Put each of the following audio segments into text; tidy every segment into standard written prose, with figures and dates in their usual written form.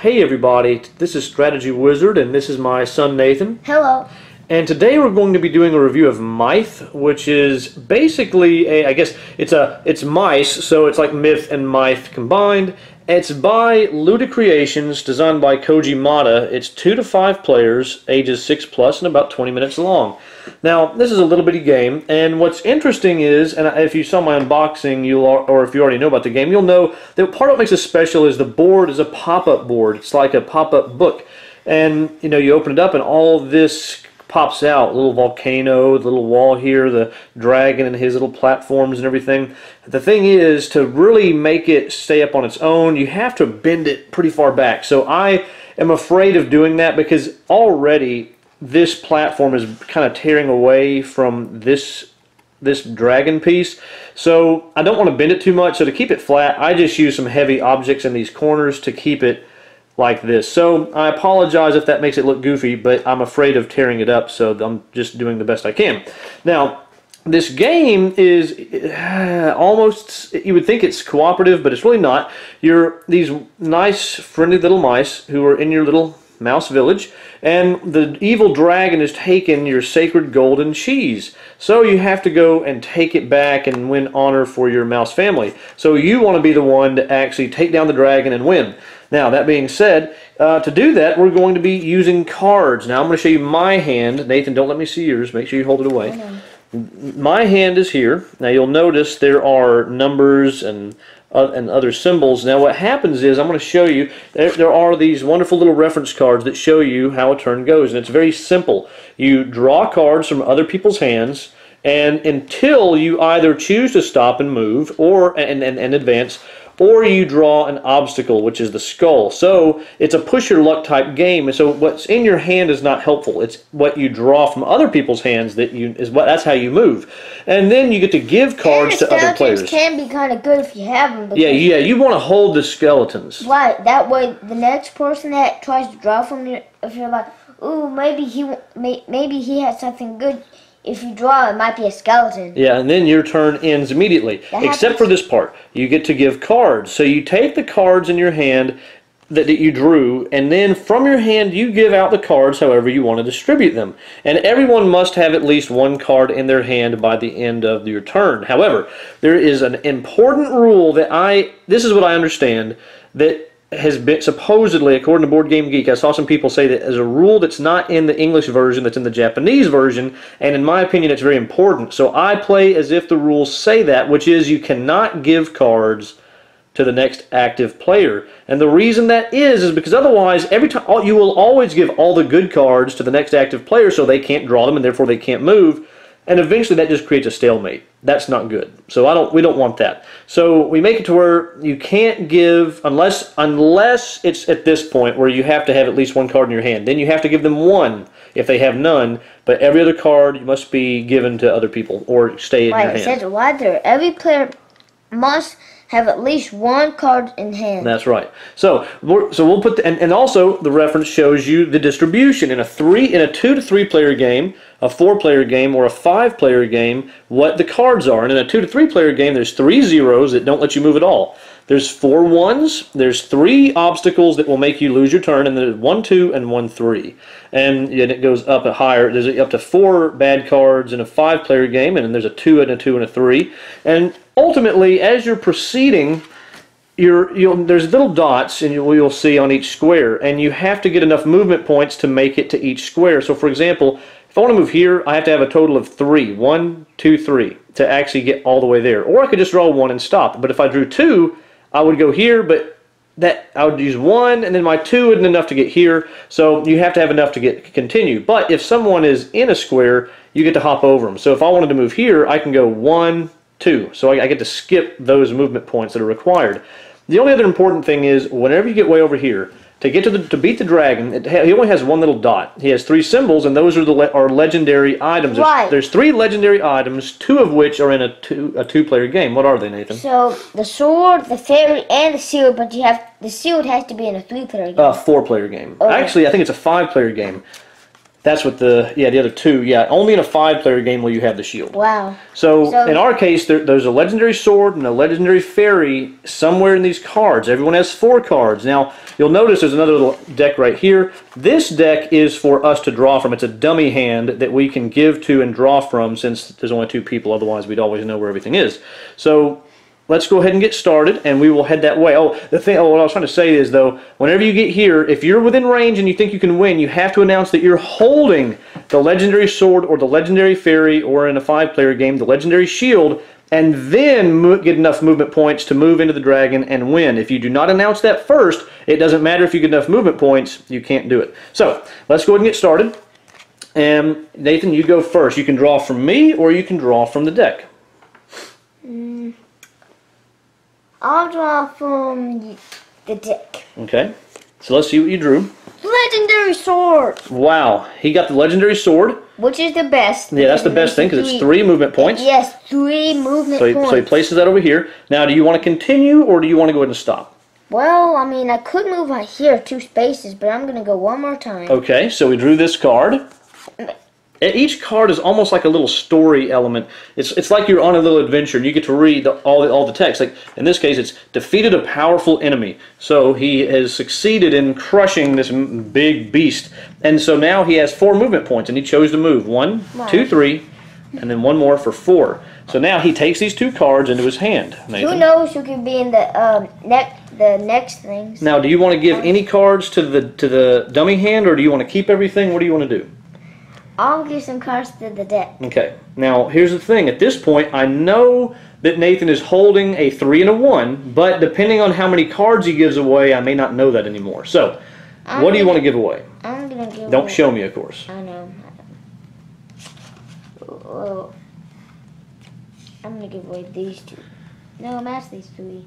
Hey everybody, this is Strategywizard and this is my son Nathan. Hello. And today we're going to be doing a review of Mythe, which is basically I guess it's mice, so it's like Myth and Mythe combined. It's by LudiCreations, designed by Koji Malta. It's 2 to 5 players, ages 6+, and about 20 minutes long. Now, this is a little bitty game, and what's interesting is, and if you saw my unboxing, or if you already know about the game, you'll know that part of what makes it special is the board is a pop-up board. It's like a pop-up book, and you open it up, and all this pops out. A little volcano, the little wall here, the dragon and his little platforms and everything. The thing is, to really make it stay up on its own, you have to bend it pretty far back. So I am afraid of doing that because already this platform is kind of tearing away from this dragon piece. So I don't want to bend it too much. So to keep it flat, I just use some heavy objects in these corners to keep it like this. So I apologize if that makes it look goofy, but I'm afraid of tearing it up, so I'm just doing the best I can. Now, this game is almost, you would think it's cooperative, but it's really not. You're these nice, friendly little mice who are in your little mouse village, and the evil dragon has taken your sacred golden cheese. So you have to go and take it back and win honor for your mouse family. So you want to be the one to actually take down the dragon and win. Now, that being said, to do that, we're going to be using cards. Now, I'm going to show you my hand. Nathan, don't let me see yours. Make sure you hold it away. My hand is here. Now, you'll notice there are numbers and other symbols. Now, what happens is, I'm going to show you, there are these wonderful little reference cards that show you how a turn goes. And it's very simple. You draw cards from other people's hands, and until you either choose to stop and move and advance, or you draw an obstacle, which is the skull. So it's a push your luck type game, and so what's in your hand is not helpful. It's what you draw from other people's hands that's how you move. And then you get to give cards to other players. Can be kind of good if you have them. Yeah, you want to hold the skeletons. Right, that way the next person that tries to draw from you, if you're like, ooh, maybe he has something good. If you draw, it might be a skeleton. Yeah, and then your turn ends immediately. Except for this part. You get to give cards. So you take the cards in your hand that you drew, and then from your hand you give out the cards however you want to distribute them. And everyone must have at least one card in their hand by the end of your turn. However, there is an important rule that this is what I understand, that has been supposedly, according to Board Game Geek, I saw some people say that as a rule that's not in the English version, that's in the Japanese version, and in my opinion it's very important. So I play as if the rules say that, which is you cannot give cards to the next active player. And the reason that is because otherwise every time you will always give all the good cards to the next active player, so they can't draw them and therefore they can't move. And eventually that just creates a stalemate. That's not good. So we don't want that. So we make it to where you can't give unless it's at this point where you have to have at least one card in your hand. Then you have to give them one if they have none. But every other card must be given to other people or stay in your hand. It says right there, every player must have at least one card in hand. That's right. So we'll put and also the reference shows you the distribution in a 2 to 3 player game, a 4 player game, or a 5 player game, what the cards are. And in a 2 to 3 player game, there's 3 zeros that don't let you move at all. There's 4 ones, there's 3 obstacles that will make you lose your turn, and there's 1 2 and 1 3. And it goes up higher. There's up to 4 bad cards in a 5 player game, and then there's a 2 and a 2 and a 3. And ultimately, as you're proceeding, there's little dots, and you'll see on each square, and you have to get enough movement points to make it to each square. So, for example, if I want to move here, I have to have a total of 3. 1 2 3 to actually get all the way there. Or I could just draw 1 and stop. But if I drew 2, I would go here, but I would use 1, and then my 2 isn't enough to get here. So you have to have enough to continue. But if someone is in a square, you get to hop over them. So if I wanted to move here, I can go 1 2. So I get to skip those movement points that are required. The only other important thing is whenever you get way over here, to beat the dragon, he only has one little dot. He has 3 symbols, and those are legendary items. Right. There's 3 legendary items, 2 of which are in a 2-player game. What are they, Nathan? So the sword, the fairy, and the shield, but the shield has to be in a 3-player game. 4-player game. Okay. Actually, I think it's a 5-player game. That's what the other two. Yeah, only in a 5-player game will you have the shield. Wow. So in our case, there's a legendary sword and a legendary fairy somewhere in these cards. Everyone has 4 cards. Now, you'll notice there's another little deck right here. This deck is for us to draw from. It's a dummy hand that we can give to and draw from since there's only 2 people. Otherwise, we'd always know where everything is. So let's go ahead and get started, and we will head that way. Oh, what I was trying to say is, though, whenever you get here, if you're within range and you think you can win, you have to announce that you're holding the legendary sword or the legendary fairy, or in a 5-player game, the legendary shield, and then get enough movement points to move into the dragon and win. If you do not announce that first, it doesn't matter if you get enough movement points, you can't do it. So, let's go ahead and get started. And Nathan, you go first. You can draw from me, or you can draw from the deck. I'll draw from the deck. Okay, so let's see what you drew. Legendary sword. Wow, he got the legendary sword. Which is the best. Yeah, that's the best thing because it's 3 movement points. Yes, 3 movement points. So he places that over here. Now, do you want to continue or do you want to go ahead and stop? Well, I mean, I could move right here 2 spaces, but I'm going to go one more time. Okay, so we drew this card. Each card is almost like a little story element. It's like you're on a little adventure and you get to read all the text. Like in this case, it's defeated a powerful enemy. So he has succeeded in crushing this big beast. And so now he has 4 movement points and he chose to move. 1, 2, 3, and then 1 more for 4. So now he takes these 2 cards into his hand. Nathan. Who knows who could be in the next things? Now, do you want to give any cards to the dummy hand, or do you want to keep everything? What do you want to do? I'll give some cards to the deck. Okay. Now, here's the thing. At this point, I know that Nathan is holding a 3 and a 1, but depending on how many cards he gives away, I may not know that anymore. So, what do you want to give away? I'm going to give Don't show me, of course. I know. Well, I'm going to give away these 2. No, match these 3.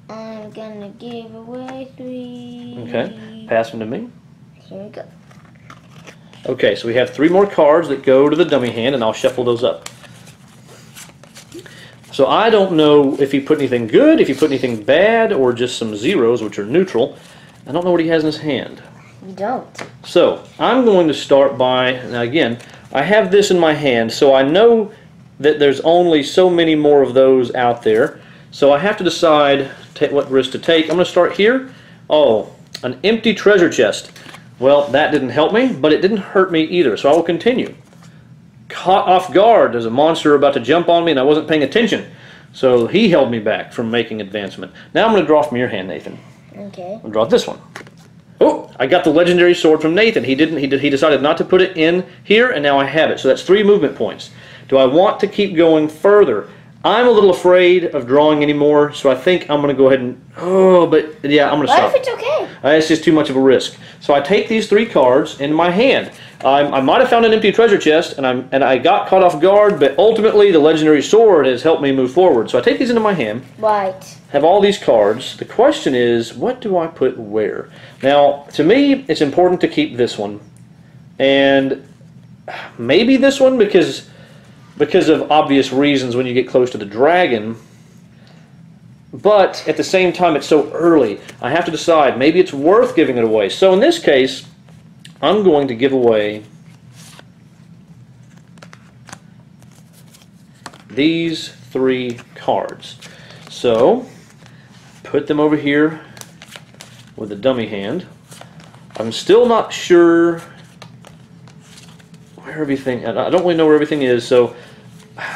I'm going to give away 3. Okay. Pass them to me. Here we go. Okay, so we have 3 more cards that go to the dummy hand, and I'll shuffle those up. So I don't know if he put anything good, if he put anything bad, or just some zeros, which are neutral. I don't know what he has in his hand. You don't. So I'm going to start by, now again, I have this in my hand, so I know that there's only so many more of those out there. So I have to decide what risk to take. I'm going to start here. Oh, an empty treasure chest. Well, that didn't help me, but it didn't hurt me either, so I will continue. Caught off guard. There's a monster about to jump on me, and I wasn't paying attention. So he held me back from making advancement. Now I'm going to draw from your hand, Nathan. Okay. I'll draw this one. Oh, I got the legendary sword from Nathan. He decided not to put it in here, and now I have it. So that's 3 movement points. Do I want to keep going further? I'm a little afraid of drawing anymore, so I think I'm going to go ahead and... Oh, but yeah, I'm going to stop. What if it's okay? It's just too much of a risk. So I take these 3 cards in my hand. I might have found an empty treasure chest, and I got caught off guard, but ultimately the legendary sword has helped me move forward. So I take these into my hand. Right. Have all these cards. The question is, what do I put where? Now, to me, it's important to keep this one. And maybe this one, because of obvious reasons when you get close to the dragon. But at the same time, it's so early. I have to decide. Maybe it's worth giving it away. So in this case, I'm going to give away these 3 cards. So, put them over here with the dummy hand. I'm still not sure where everything... I don't really know where everything is, so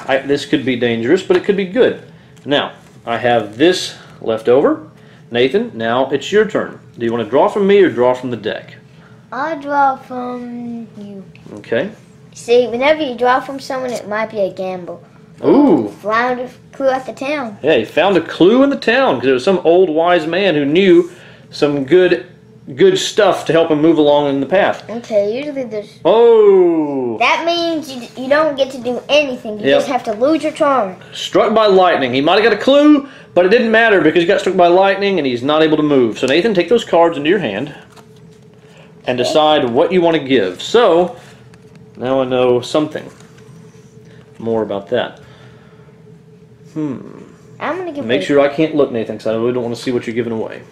this could be dangerous, but it could be good. Now, I have this left over. Nathan, now it's your turn. Do you want to draw from me or draw from the deck? I'll draw from you. Okay. See, whenever you draw from someone, it might be a gamble. Ooh. Found a clue at the town. Yeah, he found a clue in the town because there was some old wise man who knew some good stuff to help him move along in the path. Okay, usually there's... Oh! That means you don't get to do anything. You Yep. just have to lose your turn. Struck by lightning. He might have got a clue, but it didn't matter because he got struck by lightning and he's not able to move. So Nathan, take those cards into your hand and decide what you want to give. So, now I know something more about that. I'm going to give Make sure I can't look, Nathan, because I really don't want to see what you're giving away.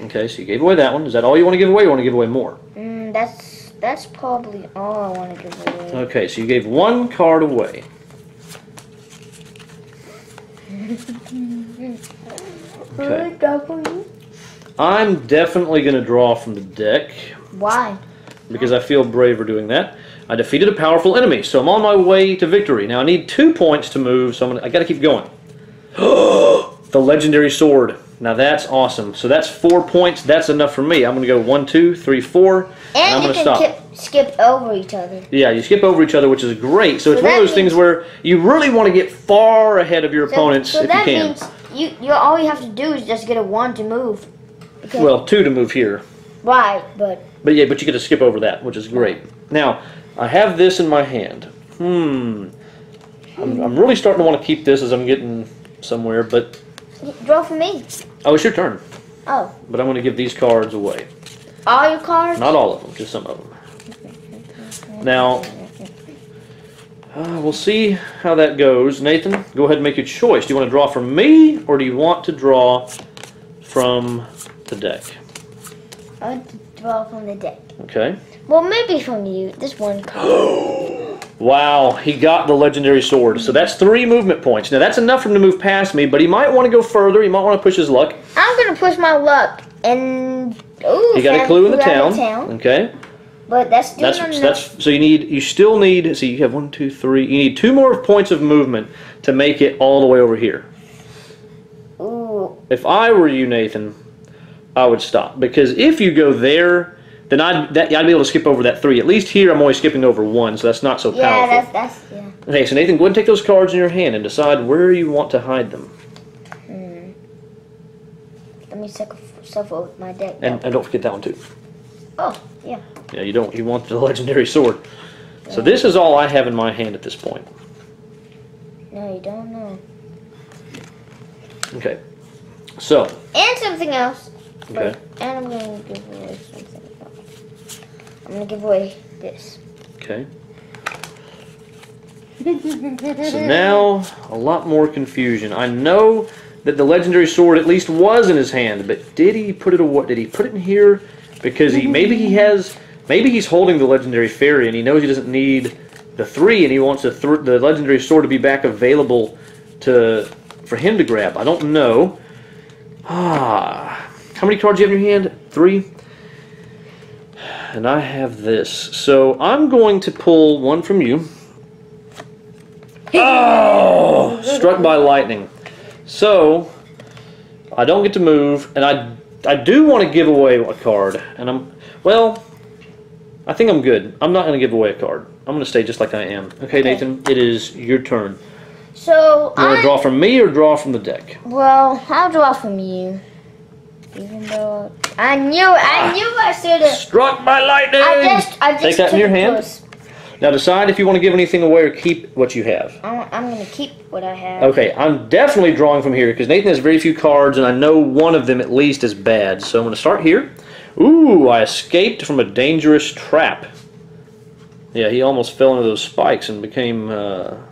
Okay, so you gave away that one. Is that all you want to give away, or you want to give away more? That's That's probably all I want to give away. Okay, so you gave one card away. Okay. I'm definitely going to draw from the deck. Why? Because I feel braver doing that. I defeated a powerful enemy, so I'm on my way to victory. Now I need 2 points to move, so I got to keep going. The legendary sword. Now that's awesome. So that's 4 points. That's enough for me. I'm going to go 1, 2, 3, 4, and I'm going to stop. And you can skip over each other. Yeah, you skip over each other, which is great. So it's one of those things where you really want to get far ahead of your opponents if you can. So that means all you have to do is just get a 1 to move. Okay. Well, 2 to move here. Right, but yeah, but you get to skip over that, which is great. Now, I have this in my hand. I'm really starting to want to keep this as I'm getting somewhere, but... Draw for me. Oh, it's your turn. Oh. But I'm going to give these cards away. All your cards? Not all of them, just some of them. Now, we'll see how that goes. Nathan, go ahead and make your choice. Do you want to draw from me, or do you want to draw from the deck? I want to draw from the deck. Okay. Well, maybe from you. This one card. Wow, he got the legendary sword. So that's 3 movement points. Now that's enough for him to move past me, but he might want to go further. He might want to push his luck. I'm going to push my luck. And he got a clue in the town. Okay. But that's still enough. So you still need, see, you have 1, 2, 3. You need 2 more points of movement to make it all the way over here. Ooh. If I were you, Nathan, I would stop, because if you go there, then I'd be able to skip over that 3. At least here, I'm only skipping over 1, so that's not so powerful. Yeah. Okay, so Nathan, go ahead and take those cards in your hand and decide where you want to hide them. Let me shuffle with my deck. And don't forget that one too. Oh, yeah. Yeah, you want the legendary sword. So this is all I have in my hand at this point. No, you don't know. Okay. So. And something else. Okay. And I'm going to give away something else. I'm going to give away this. Okay. So now, a lot more confusion. I know that the legendary sword at least was in his hand, but did he put it away? Did he put it in here? Because maybe he's holding the legendary fairy and he knows he doesn't need the 3 and he wants the legendary sword to be back available for him to grab. I don't know. How many cards do you have in your hand? 3? And I have this. So I'm going to pull one from you. Oh! Struck by lightning. So I don't get to move, and I do want to give away a card. And I think I'm good. I'm not going to give away a card. I'm going to stay just like I am. Okay, Nathan, it is your turn. So you want to draw from me or draw from the deck? Well, I'll draw from you. Even though I knew I should have. Struck by lightning! I just take that in your hand. Now decide if you want to give anything away or keep what you have. I'm going to keep what I have. Okay, I'm definitely drawing from here because Nathan has very few cards and I know one of them at least is bad. So I'm going to start here. Ooh, I escaped from a dangerous trap. Yeah, he almost fell into those spikes and became dead.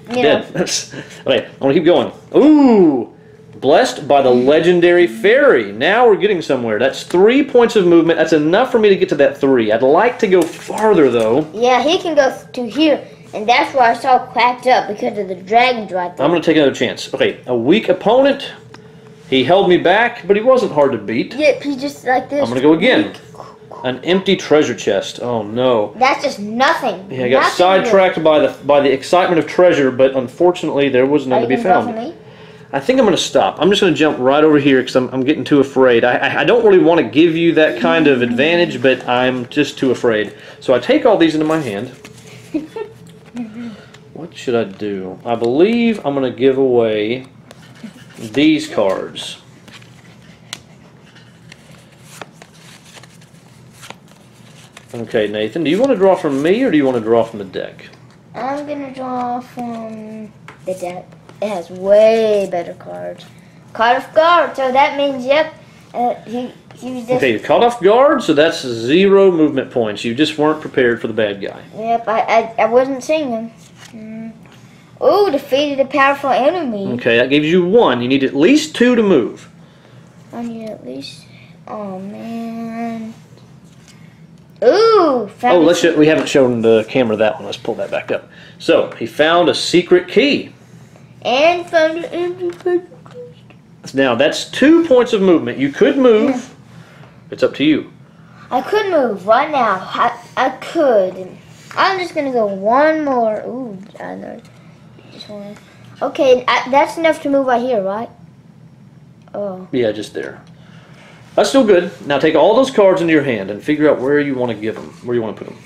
Okay, I'm going to keep going. Ooh! Blessed by the legendary fairy. Now we're getting somewhere. That's 3 points of movement. That's enough for me to get to that 3. I'd like to go farther, though. Yeah, he can go to here. And that's why I saw cracked up, because of the dragons right there. I'm going to take another chance. Okay, a weak opponent. He held me back, but he wasn't hard to beat. Yep, he just like this. I'm going to go again. An empty treasure chest. Oh, no. That's just nothing. Yeah, I got sidetracked by the excitement of treasure, but unfortunately there was none to be found. I think I'm going to stop. I'm just going to jump right over here because I'm getting too afraid. I don't really want to give you that kind of advantage, but I'm just too afraid. So I take all these into my hand. What should I do? I believe I'm going to give away these cards. Okay, Nathan, do you want to draw from me or do you want to draw from the deck? I'm going to draw from the deck. It has way better cards. Caught off guard, so that means, yep, he was just... Okay, caught off guard, so that's 0 movement points. You just weren't prepared for the bad guy. Yep, I wasn't seeing him. Ooh, defeated a powerful enemy. Okay, that gives you 1. You need at least 2 to move. I need at least... Oh, man. Ooh, found we haven't shown the camera that one. Let's pull that back up. So, he found a secret key. And found an empty. Now, that's 2 points of movement. You could move. It's up to you. I could move right now. I could. I'm just gonna go one more. Ooh, I know. Just one. Okay, that's enough to move right here, right? Oh. Yeah, just there. That's still good. Now take all those cards into your hand and figure out where you want to give them, where you want to put them.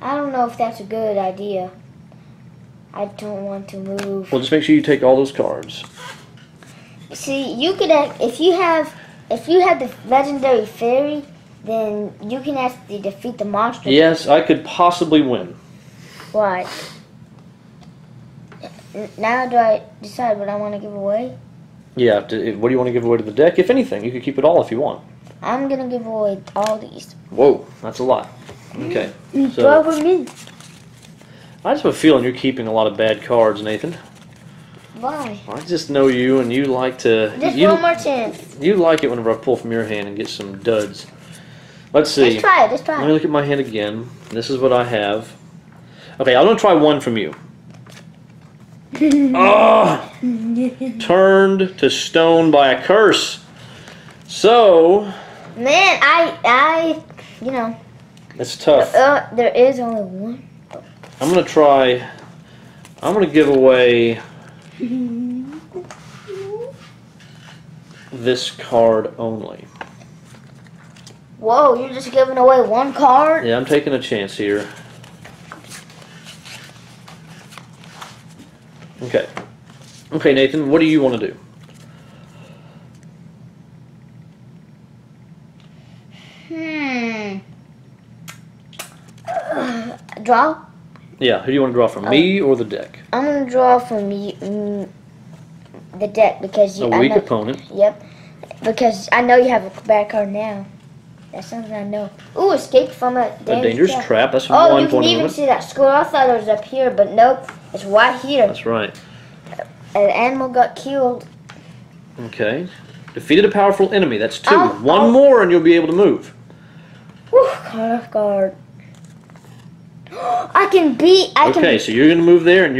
I don't know if that's a good idea. I don't want to move. Well, just make sure you take all those cards. See, you could if you have the legendary fairy, then you can actually defeat the monster. Yes, I could possibly win. Right. Now do I decide what I want to give away? Yeah, what do you want to give away to the deck? If anything, you could keep it all if you want. I'm going to give away all these. Whoa, that's a lot. Okay. So, for me. I just have a feeling you're keeping a lot of bad cards, Nathan. Why? I just know you, and you like to... Just one more chance. You like it whenever I pull from your hand and get some duds. Let's see. Let's try it. Let's try it. Let me look at my hand again. This is what I have. Okay, I'm going to try one from you. Oh! Turned to stone by a curse. So... Man, I you know. It's tough. There is only one. I'm going to try... I'm going to give away... this card only. Whoa, you're just giving away one card? Yeah, I'm taking a chance here. Okay. Okay, Nathan, what do you want to do? Draw? Yeah, who do you want to draw from, me or the deck? I'm going to draw from you, the deck because you... A weak opponent. Yep. Because I know you have a bad card now. That's something I know. Ooh, escaped from a dangerous trap. That's one point. You can even see that skull. I thought it was up here, but nope. It's right here. That's right. An animal got killed. Okay. Defeated a powerful enemy. That's 2. One more and you'll be able to move. Whew, caught off guard. I can beat... Okay, so you're going to move there and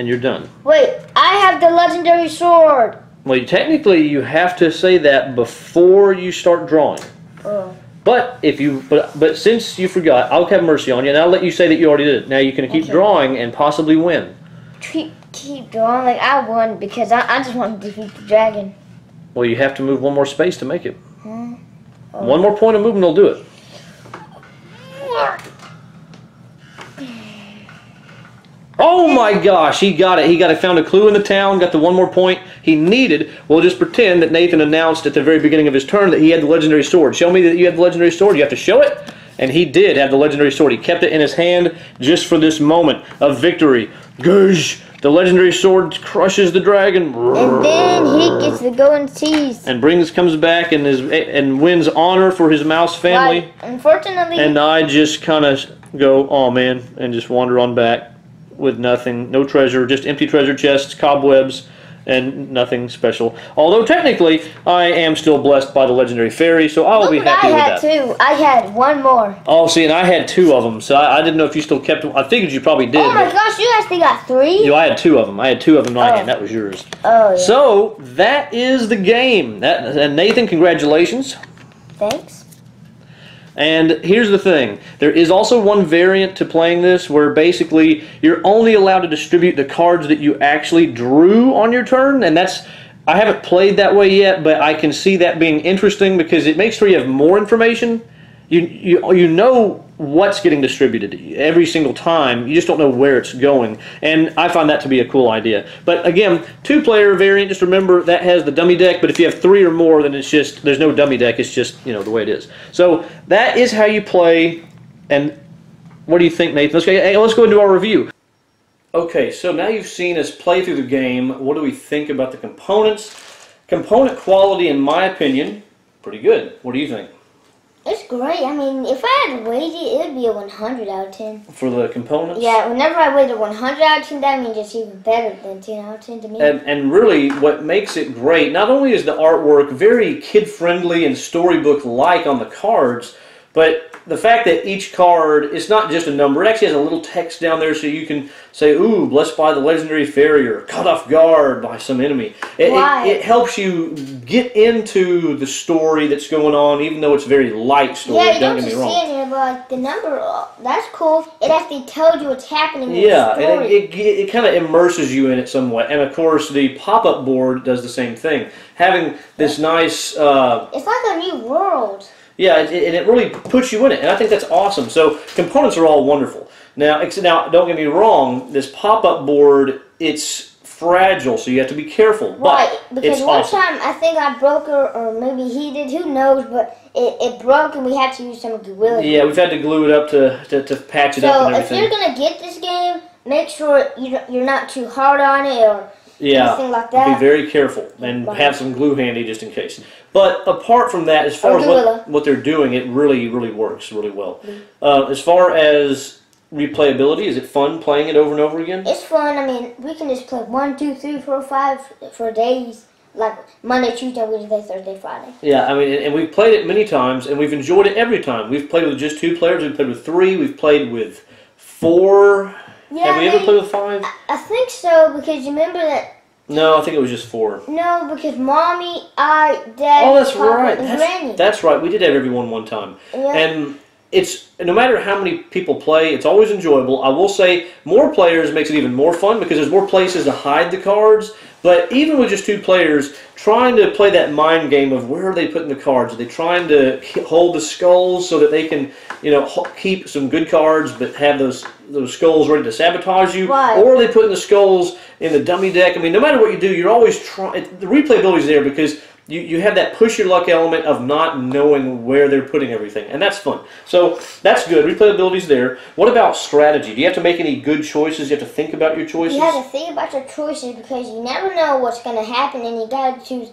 you're done. Wait, I have the legendary sword. Well, technically you have to say that before you start drawing. Oh. But if you but since you forgot, I'll have mercy on you and I'll let you say that you already did it. Now you can keep drawing and possibly win. Keep drawing like I won because I just want to defeat the dragon. Well, you have to move one more space to make it. Oh. One more point of movement will do it. Oh my gosh, he got it. He found a clue in the town, got the one more point he needed. We'll just pretend that Nathan announced at the very beginning of his turn that he had the legendary sword. Show me that you had the legendary sword. You have to show it. And he did have the legendary sword. He kept it in his hand just for this moment of victory. Gouge! The legendary sword crushes the dragon. And then he gets the golden teeth. And comes back and wins honor for his mouse family. Right. Unfortunately. And I just kind of go, oh man, and just wander on back with nothing, no treasure, just empty treasure chests, cobwebs, and nothing special. Although technically, I am still blessed by the legendary fairy, so I'll be happy with that. I had 2. I had one more. Oh, see, and I had 2 of them, so I didn't know if you still kept them. I figured you probably did. Oh my gosh, you actually got 3? You know, I had 2 of them. I had 2 of them in my hand. That was yours. Oh, yeah. So, that is the game. And Nathan, congratulations. Thanks. And here's the thing. There is also one variant to playing this where basically you're only allowed to distribute the cards that you actually drew on your turn. And I haven't played that way yet, but I can see that being interesting because it makes sure you have more information. You know what's getting distributed every single time. You just don't know where it's going. And I find that to be a cool idea. But again, 2-player variant, just remember that has the dummy deck, but if you have 3 or more, then it's just, there's no dummy deck, it's just, you know, the way it is. So that is how you play. And what do you think, Nathan? Let's go and do our review. Okay, so now you've seen us play through the game. What do we think about the components? Component quality, in my opinion, pretty good. What do you think? It's great. I mean, if I had weighted it, it would be a 100 out of 10. For the components? Yeah, whenever I weight a 100 out of 10, that means it's even better than 10 out of 10 to me. And really, what makes it great, not only is the artwork very kid-friendly and storybook-like on the cards, But the fact that each card, it's not just a number. It actually has a little text down there so you can say, ooh, blessed by the legendary farrier, caught off guard by some enemy. It helps you get into the story that's going on, even though it's a very light story. Yeah, you don't just see it here, but like, the number, that's cool. It actually tells you what's happening in the story. And it kind of immerses you in it somewhat. And of course, the pop-up board does the same thing. Having this nice... it's like a new world. Yeah, and it really puts you in it, and I think that's awesome. So components are all wonderful. Now, don't get me wrong, this pop-up board, it's fragile, so you have to be careful. Right, but because it's one awesome. time I think I broke it, or maybe he did, who knows, but it broke and we had to use some Gorilla Glue. Yeah, we've had to glue it up to patch it up and everything. So if you're going to get this game, make sure you're not too hard on it or anything like that. Be very careful and have some glue handy just in case. But apart from that, as far as what they're doing, it really, really works really well. As far as replayability, is it fun playing it over and over again? It's fun. I mean, we can just play 1, 2, 3, 4, 5 for days. Like Monday, Tuesday, Wednesday, Thursday, Friday. Yeah, I mean, and we've played it many times, and we've enjoyed it every time. We've played with just 2 players. We've played with 3. We've played with 4. Yeah, have we ever played with 5? I think so, because you remember that... No, I think it was just 4. No, because Mommy, Dad, Papa, and Granny. That's right. We did have everyone one time. Yeah. And it's, no matter how many people play, it's always enjoyable. I will say more players makes it even more fun because there's more places to hide the cards. But even with just 2 players, trying to play that mind game of where are they putting the cards? Are they trying to hold the skulls so that they can, keep some good cards but have those skulls ready to sabotage you? Right. Or are they putting the skulls in the dummy deck? I mean, no matter what you do, you're always trying. The replayability is there because you have that push your luck element of not knowing where they're putting everything, and that's fun. So that's good. Replayability is there. What about strategy? Do you have to make any good choices? You have to think about your choices? You have to think about your choices because you never know what's going to happen, and you got to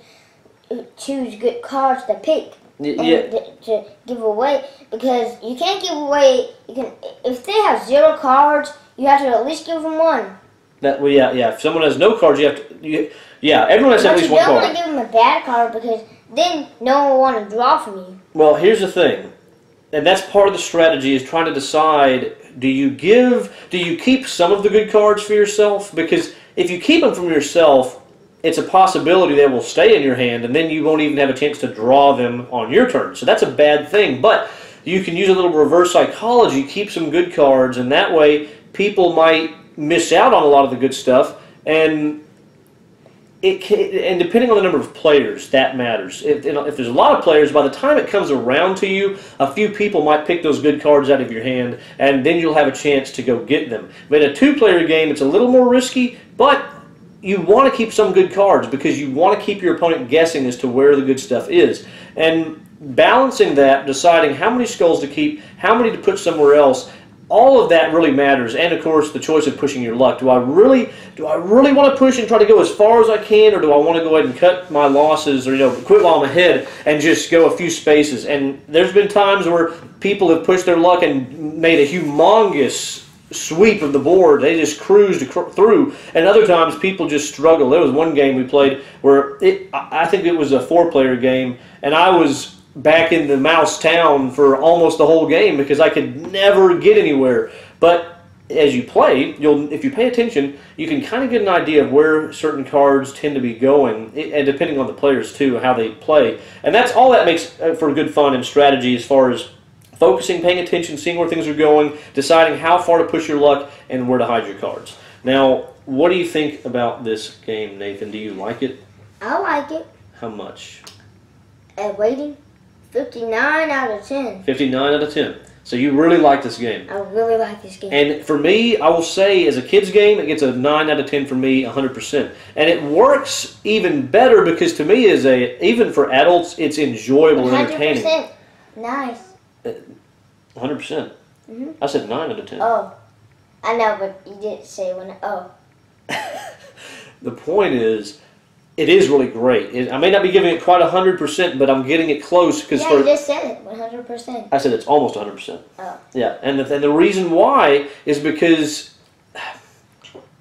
choose good cards to pick. To give away, because you can't give away. If they have 0 cards, you have to at least give them 1. If someone has no cards, you have to. Everyone has at least 1 card. But you don't want to give them a bad card because then no one will want to draw from you. Well, here's the thing, and that's part of the strategy is trying to decide: do you keep some of the good cards for yourself? Because if you keep them from yourself, it's a possibility they will stay in your hand, and then you won't even have a chance to draw them on your turn. So that's a bad thing. But you can use a little reverse psychology, keep some good cards, and that way people might miss out on a lot of the good stuff. And depending on the number of players, that matters. If there's a lot of players, by the time it comes around to you, a few people might pick those good cards out of your hand, and then you'll have a chance to go get them. But in a 2-player game, it's a little more risky, but you want to keep some good cards because you want to keep your opponent guessing as to where the good stuff is. And balancing that, deciding how many skulls to keep, how many to put somewhere else, all of that really matters. And of course, the choice of pushing your luck. Do I really want to push and try to go as far as I can, or do I want to go ahead and cut my losses, or quit while I'm ahead and just go a few spaces? And there's been times where people have pushed their luck and made a humongous sweep of the board. They just cruised through, and other times people just struggle. There was one game we played where I think it was a 4-player game, and I was back in the mouse town for almost the whole game because I could never get anywhere. But as you play, if you pay attention, you can kind of get an idea of where certain cards tend to be going, and depending on the players too, how they play. And that's all that makes for good fun and strategy as far as focusing, paying attention, seeing where things are going, deciding how far to push your luck, and where to hide your cards. Now, what do you think about this game, Nathan? Do you like it? I like it. How much? Waiting, 59 out of 10. 59 out of 10. So you really like this game. I really like this game. And for me, I will say, as a kid's game, it gets a 9 out of 10 for me, 100%. And it works even better because to me, even for adults, it's enjoyable and entertaining. 100%. Nice. 100%. I said 9 out of 10. Oh, I know, but you didn't say when. Oh. The point is, it is really great. I may not be giving it quite 100%, but I'm getting it close. Yeah, you just said it, 100%. I said it's almost 100%. Oh. Yeah, and the reason why is because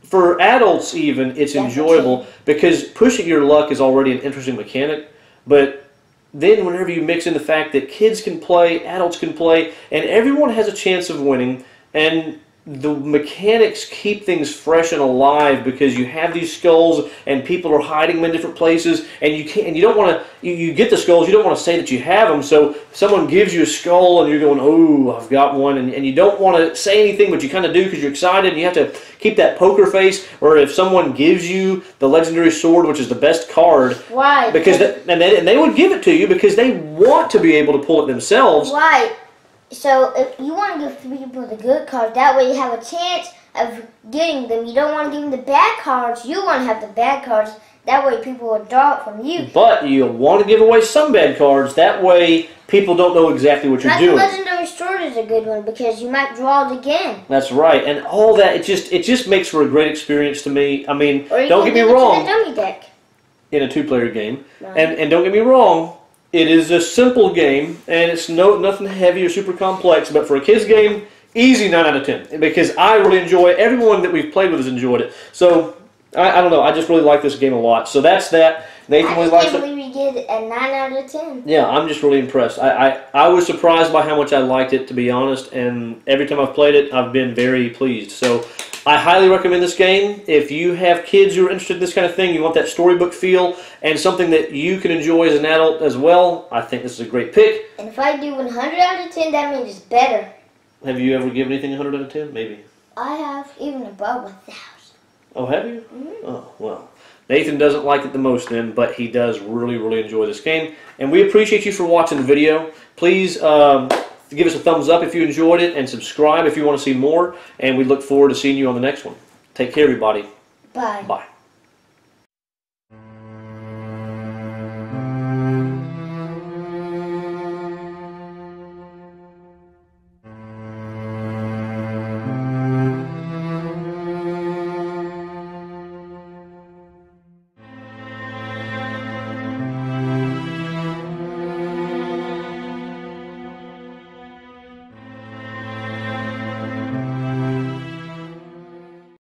for adults even, it's enjoyable because pushing your luck is already an interesting mechanic, but then whenever you mix in the fact that kids can play, adults can play, and everyone has a chance of winning, and the mechanics keep things fresh and alive because you have these skulls and people are hiding them in different places, and you don't want to, you get the skulls, you don't want to say that you have them, so if someone gives you a skull and you're going, oh, I've got one, and you don't want to say anything, but you kind of do because you're excited, and you have to keep that poker face, or if someone gives you the legendary sword, which is the best card, why? Because and they would give it to you because they want to be able to pull it themselves. Why? So if you want to give people the good cards, that way you have a chance of getting them. You don't want to give them the bad cards. You want to have the bad cards. That way people will draw it from you. But you want to give away some bad cards. That way people don't know exactly what you're doing. The legendary sword is a good one because you might draw it again. That's right, and all that it just makes for a great experience to me. I mean, Or you don't can get me give it to wrong. the dummy deck. In a 2-player game, Right. and don't get me wrong. It is a simple game, and it's nothing heavy or super complex. But for a kids game, easy 9 out of 10 because I really enjoy it. Everyone that we've played with has enjoyed it. So I don't know. I just really like this game a lot. So that's that. Nathan really likes it. I can't believe you get a 9 out of 10. Yeah, I'm just really impressed. I was surprised by how much I liked it, to be honest. And every time I've played it, I've been very pleased. So I highly recommend this game. If you have kids who are interested in this kind of thing, you want that storybook feel, and something that you can enjoy as an adult as well, I think this is a great pick. And if I do 100 out of 10, that means it's better. Have you ever given anything 100 out of 10? Maybe. I have, even above 1,000. Oh, have you? Mm-hmm. Oh, well. Nathan doesn't like it the most then, but he does really, really enjoy this game. And we appreciate you for watching the video. Please give us a thumbs up if you enjoyed it, and subscribe if you want to see more. And we look forward to seeing you on the next one. Take care, everybody. Bye. Bye.